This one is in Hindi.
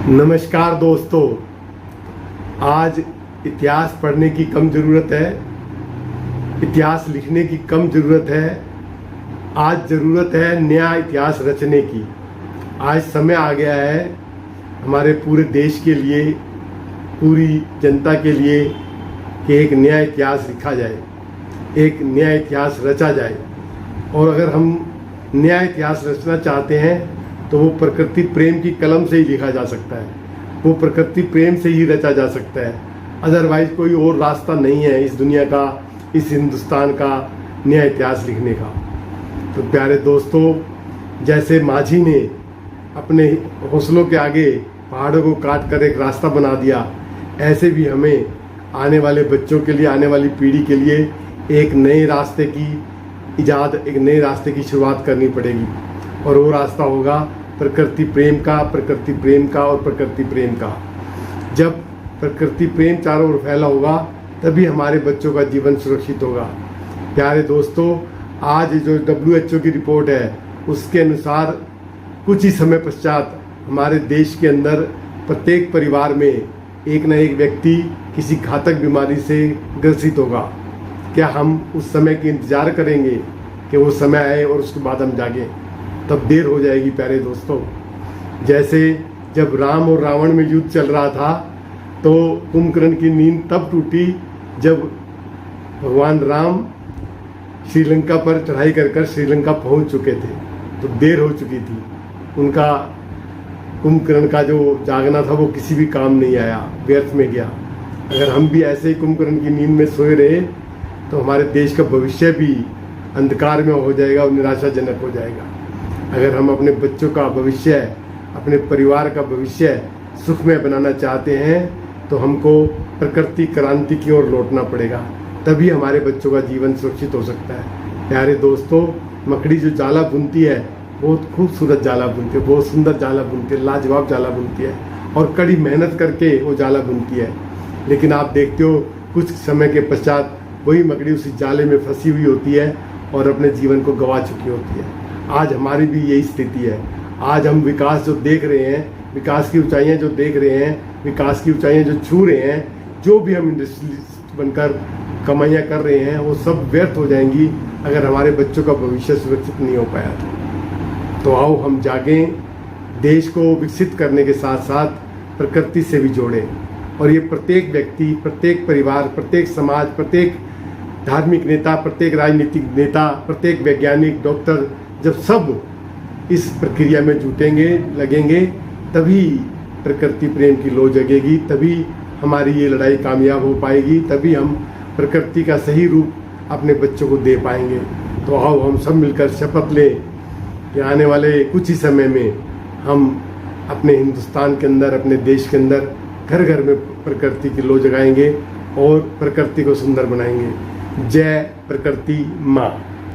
नमस्कार दोस्तों, आज इतिहास पढ़ने की कम ज़रूरत है, इतिहास लिखने की कम ज़रूरत है। आज ज़रूरत है नया इतिहास रचने की। आज समय आ गया है हमारे पूरे देश के लिए, पूरी जनता के लिए कि एक नया इतिहास लिखा जाए, एक नया इतिहास रचा जाए। और अगर हम नया इतिहास रचना चाहते हैं तो वो प्रकृति प्रेम की कलम से ही लिखा जा सकता है, वो प्रकृति प्रेम से ही रचा जा सकता है। अदरवाइज कोई और रास्ता नहीं है इस दुनिया का, इस हिंदुस्तान का नया इतिहास लिखने का। तो प्यारे दोस्तों, जैसे माझी ने अपने हौसलों के आगे पहाड़ों को काट कर एक रास्ता बना दिया, ऐसे भी हमें आने वाले बच्चों के लिए, आने वाली पीढ़ी के लिए एक नए रास्ते की इजाद, एक नए रास्ते की शुरुआत करनी पड़ेगी। और वो रास्ता होगा प्रकृति प्रेम का, प्रकृति प्रेम का और प्रकृति प्रेम का। जब प्रकृति प्रेम चारों ओर फैला होगा तभी हमारे बच्चों का जीवन सुरक्षित होगा। प्यारे दोस्तों, आज जो WHO की रिपोर्ट है उसके अनुसार कुछ ही समय पश्चात हमारे देश के अंदर प्रत्येक परिवार में एक न एक व्यक्ति किसी घातक बीमारी से ग्रसित होगा। क्या हम उस समय की इंतजार करेंगे कि वो समय आए और उसके बाद हम जागें? तब देर हो जाएगी प्यारे दोस्तों। जैसे जब राम और रावण में युद्ध चल रहा था तो कुंभकर्ण की नींद तब टूटी जब भगवान राम श्रीलंका पर चढ़ाई कर श्रीलंका पहुंच चुके थे, तो देर हो चुकी थी। उनका कुंभकर्ण का जो जागना था वो किसी भी काम नहीं आया, व्यर्थ में गया। अगर हम भी ऐसे ही कुंभकर्ण की नींद में सोए रहे तो हमारे देश का भविष्य भी अंधकार में हो जाएगा और निराशाजनक हो जाएगा। अगर हम अपने बच्चों का भविष्य, अपने परिवार का भविष्य सुखमय बनाना चाहते हैं तो हमको प्रकृति क्रांति की ओर लौटना पड़ेगा, तभी हमारे बच्चों का जीवन सुरक्षित हो सकता है। प्यारे दोस्तों, मकड़ी जो जाला बुनती है बहुत खूबसूरत जाला बुनती है, बहुत सुंदर जाला बुनती है, लाजवाब जाला बुनती है और कड़ी मेहनत करके वो जाला बुनती है। लेकिन आप देखते हो कुछ समय के पश्चात वही मकड़ी उसी जाले में फंसी हुई होती है और अपने जीवन को गंवा चुकी होती है। आज हमारी भी यही स्थिति है। आज हम विकास जो देख रहे हैं, विकास की ऊंचाइयां जो देख रहे हैं, विकास की ऊंचाइयां जो छू रहे हैं, जो भी हम इंडस्ट्रियलिस्ट बनकर कमाइयां कर रहे हैं, वो सब व्यर्थ हो जाएंगी अगर हमारे बच्चों का भविष्य सुरक्षित नहीं हो पाया तो आओ हम जागें, देश को विकसित करने के साथ साथ प्रकृति से भी जोड़ें। और ये प्रत्येक व्यक्ति, प्रत्येक परिवार, प्रत्येक समाज, प्रत्येक धार्मिक नेता, प्रत्येक राजनीतिक नेता, प्रत्येक वैज्ञानिक, डॉक्टर, जब सब इस प्रक्रिया में जुटेंगे, लगेंगे, तभी प्रकृति प्रेम की लौ जगेगी, तभी हमारी ये लड़ाई कामयाब हो पाएगी, तभी हम प्रकृति का सही रूप अपने बच्चों को दे पाएंगे। तो आओ हम सब मिलकर शपथ लें कि आने वाले कुछ ही समय में हम अपने हिंदुस्तान के अंदर, अपने देश के अंदर घर घर में प्रकृति की लौ जगाएंगे और प्रकृति को सुंदर बनाएंगे। जय प्रकृति माँ।